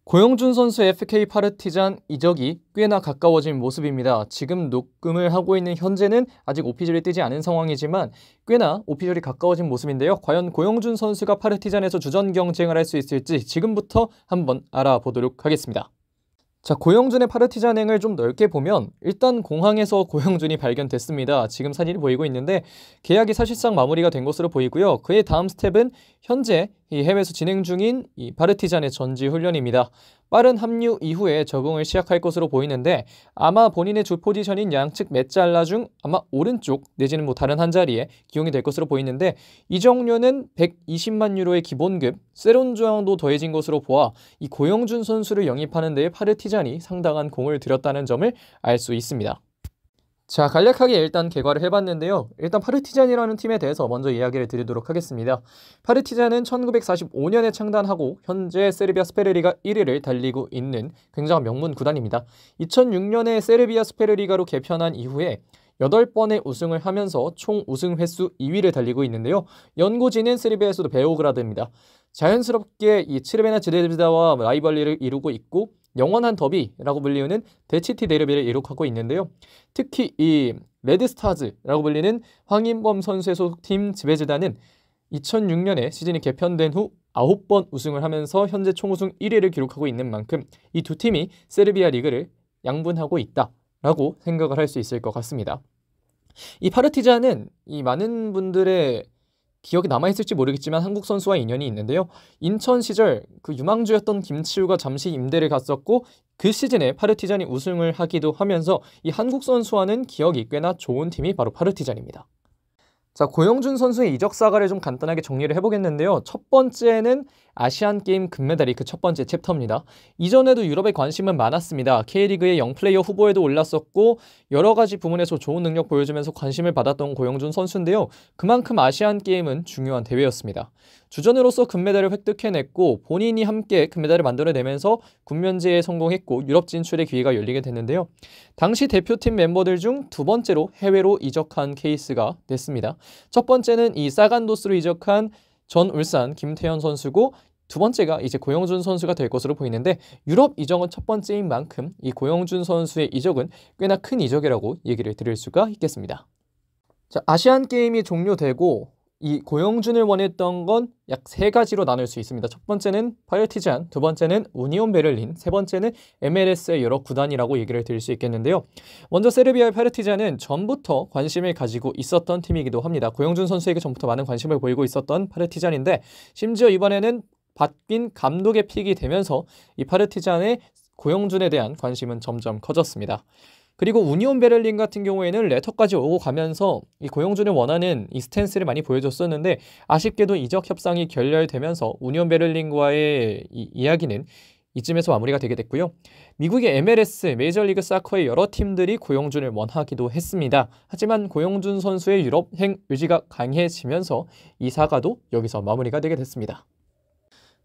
고영준 선수의 FK 파르티잔 이적이 꽤나 가까워진 모습입니다. 지금 녹음을 하고 있는 현재는 아직 오피셜이 뜨지 않은 상황이지만 꽤나 오피셜이 가까워진 모습인데요. 과연 고영준 선수가 파르티잔에서 주전 경쟁을 할 수 있을지 지금부터 한번 알아보도록 하겠습니다. 자, 고영준의 파르티잔행을 좀 넓게 보면 일단 공항에서 고영준이 발견됐습니다. 지금 사진이 보이고 있는데 계약이 사실상 마무리가 된 것으로 보이고요. 그의 다음 스텝은 현재 이 해외에서 진행 중인 이 파르티잔의 전지 훈련입니다. 빠른 합류 이후에 적응을 시작할 것으로 보이는데 아마 본인의 주 포지션인 양측 맷잘라 중 아마 오른쪽 내지는 뭐 다른 한 자리에 기용이 될 것으로 보이는데 이적료는 120만 유로의 기본급, 세론 조항도 더해진 것으로 보아 이 고영준 선수를 영입하는 데에 파르티잔이 상당한 공을 들였다는 점을 알 수 있습니다. 자, 간략하게 일단 개괄을 해봤는데요. 일단 파르티잔이라는 팀에 대해서 먼저 이야기를 드리도록 하겠습니다. 파르티잔은 1945년에 창단하고 현재 세르비아 스페르리가 1위를 달리고 있는 굉장한 명문 구단입니다. 2006년에 세르비아 스페르리가로 개편한 이후에 8번의 우승을 하면서 총 우승 횟수 2위를 달리고 있는데요. 연고지는 세르비아에서도 베오그라드입니다. 자연스럽게 이 츠르베나 지데르비다와 라이벌리를 이루고 있고 영원한 더비라고 불리우는 대치티 데르비를 이룩하고 있는데요. 특히 이 레드스타즈라고 불리는 황인범 선수의 소속팀 지베즈다는 2006년에 시즌이 개편된 후 9번 우승을 하면서 현재 총우승 1위를 기록하고 있는 만큼 이 두 팀이 세르비아 리그를 양분하고 있다라고 생각을 할 수 있을 것 같습니다. 이 파르티잔은 이 많은 분들의 기억이 남아있을지 모르겠지만 한국 선수와 인연이 있는데요. 인천 시절 그 유망주였던 김치우가 잠시 임대를 갔었고 그 시즌에 파르티잔이 우승을 하기도 하면서 이 한국 선수와는 기억이 꽤나 좋은 팀이 바로 파르티잔입니다. 자, 고영준 선수의 이적 사가를 좀 간단하게 정리를 해보겠는데요. 첫 번째는 아시안게임 금메달이 그 첫 번째 챕터입니다. 이전에도 유럽에 관심은 많았습니다. K리그의 영플레이어 후보에도 올랐었고 여러 가지 부문에서 좋은 능력 보여주면서 관심을 받았던 고영준 선수인데요. 그만큼 아시안게임은 중요한 대회였습니다. 주전으로서 금메달을 획득해냈고 본인이 함께 금메달을 만들어내면서 군면제에 성공했고 유럽 진출의 기회가 열리게 됐는데요. 당시 대표팀 멤버들 중 두 번째로 해외로 이적한 케이스가 됐습니다. 첫 번째는 이 사간도스로 이적한 전 울산 김태현 선수고 두 번째가 이제 고영준 선수가 될 것으로 보이는데 유럽 이적은 첫 번째인 만큼 이 고영준 선수의 이적은 꽤나 큰 이적이라고 얘기를 드릴 수가 있겠습니다. 자, 아시안게임이 종료되고 이 고영준을 원했던 건 약 3가지로 나눌 수 있습니다. 첫 번째는 파르티잔, 두 번째는 우니온 베를린, 세 번째는 MLS의 여러 구단이라고 얘기를 드릴 수 있겠는데요. 먼저 세르비아의 파르티잔은 전부터 관심을 가지고 있었던 팀이기도 합니다. 고영준 선수에게 전부터 많은 관심을 보이고 있었던 파르티잔인데 심지어 이번에는 바뀐 감독의 픽이 되면서 이 파르티잔의 고영준에 대한 관심은 점점 커졌습니다. 그리고 우니온 베를린 같은 경우에는 레터까지 오고 가면서 이 고영준을 원하는 이 스탠스를 많이 보여줬었는데 아쉽게도 이적 협상이 결렬되면서 우니온 베를린과의 이 이야기는 이쯤에서 마무리가 되게 됐고요. 미국의 MLS, 메이저리그 사커의 여러 팀들이 고영준을 원하기도 했습니다. 하지만 고영준 선수의 유럽행 의지가 강해지면서 이 사가도 여기서 마무리가 되게 됐습니다.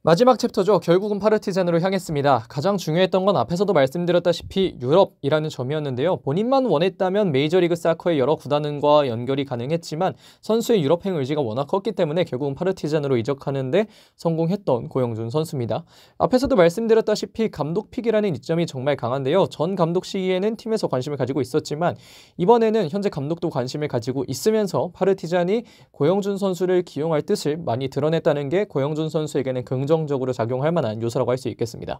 마지막 챕터죠. 결국은 파르티잔으로 향했습니다. 가장 중요했던 건 앞에서도 말씀드렸다시피 유럽이라는 점이었는데요. 본인만 원했다면 메이저리그 사커의 여러 구단과 연결이 가능했지만 선수의 유럽행 의지가 워낙 컸기 때문에 결국은 파르티잔으로 이적하는 데 성공했던 고영준 선수입니다. 앞에서도 말씀드렸다시피 감독픽이라는 이점이 정말 강한데요. 전 감독 시기에는 팀에서 관심을 가지고 있었지만 이번에는 현재 감독도 관심을 가지고 있으면서 파르티잔이 고영준 선수를 기용할 뜻을 많이 드러냈다는 게 고영준 선수에게는 긍정적으로 작용할 만한 요소라고 할 수 있겠습니다.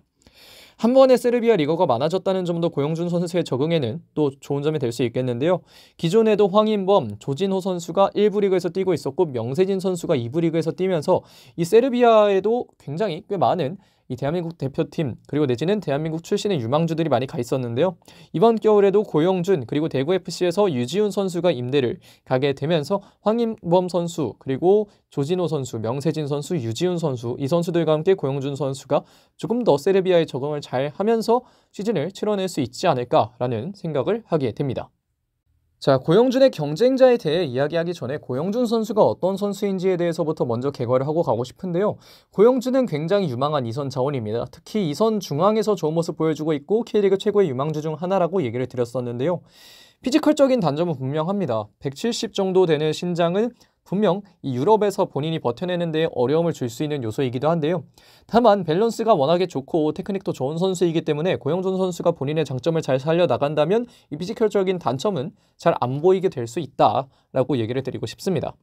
한 번에 세르비아 리거가 많아졌다는 점도 고영준 선수의 적응에는 또 좋은 점이 될 수 있겠는데요. 기존에도 황인범, 조진호 선수가 1부 리그에서 뛰고 있었고 명세진 선수가 2부 리그에서 뛰면서 이 세르비아에도 굉장히 꽤 많은 이 대한민국 대표팀 그리고 내지는 대한민국 출신의 유망주들이 많이 가 있었는데요. 이번 겨울에도 고영준 그리고 대구FC에서 유지훈 선수가 임대를 가게 되면서 황인범 선수 그리고 조진호 선수, 명세진 선수, 유지훈 선수 이 선수들과 함께 고영준 선수가 조금 더 세르비아에 적응을 잘 하면서 시즌을 치러낼 수 있지 않을까라는 생각을 하게 됩니다. 자, 고영준의 경쟁자에 대해 이야기하기 전에 고영준 선수가 어떤 선수인지에 대해서부터 먼저 개괄을 하고 가고 싶은데요. 고영준은 굉장히 유망한 2선 자원입니다. 특히 2선 중앙에서 좋은 모습 보여주고 있고 K리그 최고의 유망주 중 하나라고 얘기를 드렸었는데요. 피지컬적인 단점은 분명합니다. 170 정도 되는 신장을 분명 이 유럽에서 본인이 버텨내는 데 어려움을 줄 수 있는 요소이기도 한데요. 다만 밸런스가 워낙에 좋고 테크닉도 좋은 선수이기 때문에 고영준 선수가 본인의 장점을 잘 살려나간다면 이 피지컬적인 단점은 잘 안 보이게 될 수 있다라고 얘기를 드리고 싶습니다.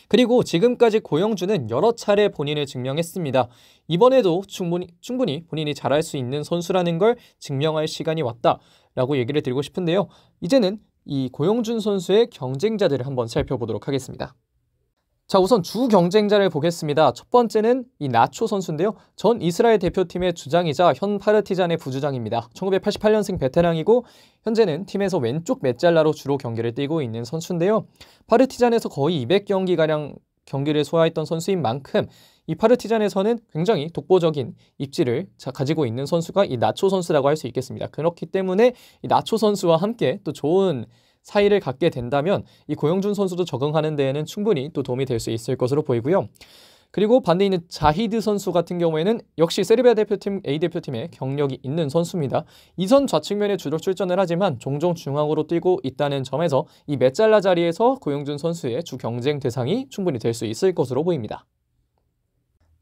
그리고 지금까지 고영준은 여러 차례 본인을 증명했습니다. 이번에도 충분히 본인이 잘할 수 있는 선수라는 걸 증명할 시간이 왔다라고 얘기를 드리고 싶은데요. 이제는 이 고영준 선수의 경쟁자들을 한번 살펴보도록 하겠습니다. 자, 우선 주 경쟁자를 보겠습니다. 첫 번째는 이 나초 선수인데요. 전 이스라엘 대표팀의 주장이자 현 파르티잔의 부주장입니다. 1988년생 베테랑이고 현재는 팀에서 왼쪽 메잘라로 주로 경기를 뛰고 있는 선수인데요. 파르티잔에서 거의 200경기가량 경기를 소화했던 선수인 만큼 이 파르티잔에서는 굉장히 독보적인 입지를 가지고 있는 선수가 이 나초 선수라고 할 수 있겠습니다. 그렇기 때문에 이 나초 선수와 함께 또 좋은 사이를 갖게 된다면 이 고영준 선수도 적응하는 데에는 충분히 또 도움이 될 수 있을 것으로 보이고요. 그리고 반대에 있는 자히드 선수 같은 경우에는 역시 세르비아 대표팀 A대표팀에 경력이 있는 선수입니다. 이선 좌측면에 주로 출전을 하지만 종종 중앙으로 뛰고 있다는 점에서 이 메잘라 자리에서 고영준 선수의 주 경쟁 대상이 충분히 될 수 있을 것으로 보입니다.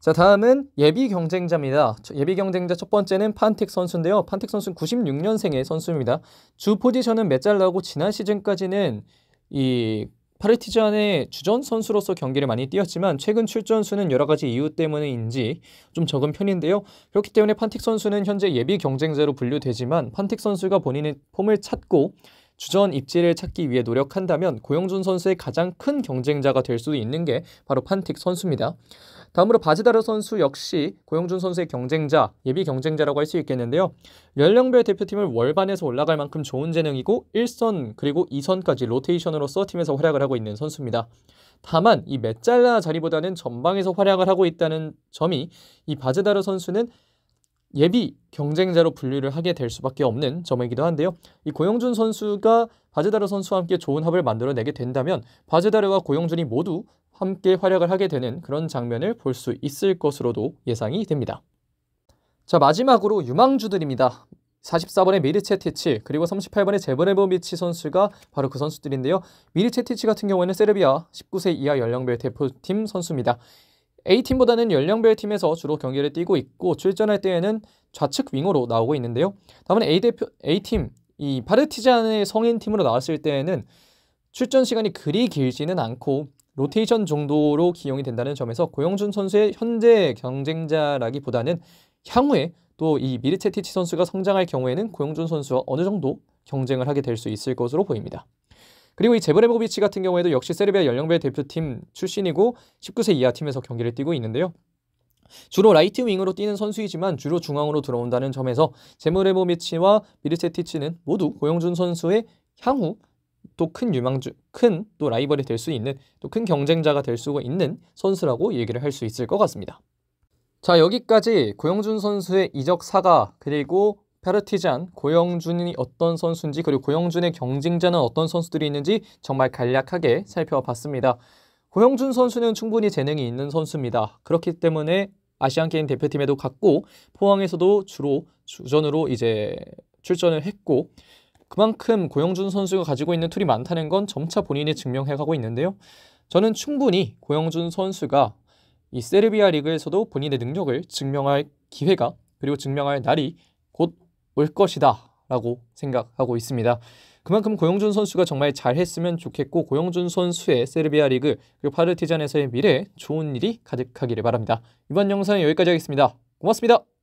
자, 다음은 예비 경쟁자입니다. 예비 경쟁자 첫 번째는 판틱 선수인데요. 판틱 선수는 96년생의 선수입니다. 주 포지션은 메잘라고 지난 시즌까지는 이 파르티잔의 주전 선수로서 경기를 많이 뛰었지만 최근 출전 수는 여러 가지 이유 때문인지 좀 적은 편인데요. 그렇기 때문에 판틱 선수는 현재 예비 경쟁자로 분류되지만 판틱 선수가 본인의 폼을 찾고 주전 입지를 찾기 위해 노력한다면 고영준 선수의 가장 큰 경쟁자가 될 수 있는 게 바로 판틱 선수입니다. 다음으로 바즈다르 선수 역시 고영준 선수의 경쟁자, 예비 경쟁자라고 할 수 있겠는데요. 연령별 대표팀을 월반에서 올라갈 만큼 좋은 재능이고 1선 그리고 2선까지 로테이션으로서 팀에서 활약을 하고 있는 선수입니다. 다만 이 메잘라 자리보다는 전방에서 활약을 하고 있다는 점이 이 바즈다르 선수는 예비 경쟁자로 분류를 하게 될 수밖에 없는 점이기도 한데요. 이 고영준 선수가 바즈다르 선수와 함께 좋은 합을 만들어내게 된다면 바즈다르와 고영준이 모두 함께 활약을 하게 되는 그런 장면을 볼 수 있을 것으로도 예상이 됩니다. 자, 마지막으로 유망주들입니다. 44번의 미르체티치 그리고 38번의 제브레보비치 선수가 바로 그 선수들인데요. 미르체티치 같은 경우에는 세르비아 19세 이하 연령별 대표팀 선수입니다. A팀보다는 연령별 팀에서 주로 경기를 뛰고 있고 출전할 때에는 좌측 윙어로 나오고 있는데요. 다만 A팀, 이 파르티잔의 성인팀으로 나왔을 때에는 출전 시간이 그리 길지는 않고 로테이션 정도로 기용이 된다는 점에서 고영준 선수의 현재 경쟁자라기보다는 향후에 또 이 미르체티치 선수가 성장할 경우에는 고영준 선수와 어느 정도 경쟁을 하게 될 수 있을 것으로 보입니다. 그리고 이 제브레보비치 같은 경우에도 역시 세르비아 연령별 대표팀 출신이고 19세 이하 팀에서 경기를 뛰고 있는데요. 주로 라이트 윙으로 뛰는 선수이지만 주로 중앙으로 들어온다는 점에서 제브레보비치와 미르체티치는 모두 고영준 선수의 향후 또 큰 유망주, 큰 또 라이벌이 될 수 있는 또 큰 경쟁자가 될 수 있는 선수라고 얘기를 할 수 있을 것 같습니다. 자, 여기까지 고영준 선수의 이적 사가 그리고 파르티잔, 고영준이 어떤 선수인지 그리고 고영준의 경쟁자는 어떤 선수들이 있는지 정말 간략하게 살펴봤습니다. 고영준 선수는 충분히 재능이 있는 선수입니다. 그렇기 때문에 아시안게임 대표팀에도 갔고 포항에서도 주로 주전으로 이제 출전을 했고 그만큼 고영준 선수가 가지고 있는 툴이 많다는 건 점차 본인이 증명해가고 있는데요. 저는 충분히 고영준 선수가 이 세르비아 리그에서도 본인의 능력을 증명할 기회가 그리고 증명할 날이 곧 올 것이다 라고 생각하고 있습니다. 그만큼 고영준 선수가 정말 잘했으면 좋겠고 고영준 선수의 세르비아 리그 그리고 파르티잔에서의 미래에 좋은 일이 가득하기를 바랍니다. 이번 영상은 여기까지 하겠습니다. 고맙습니다.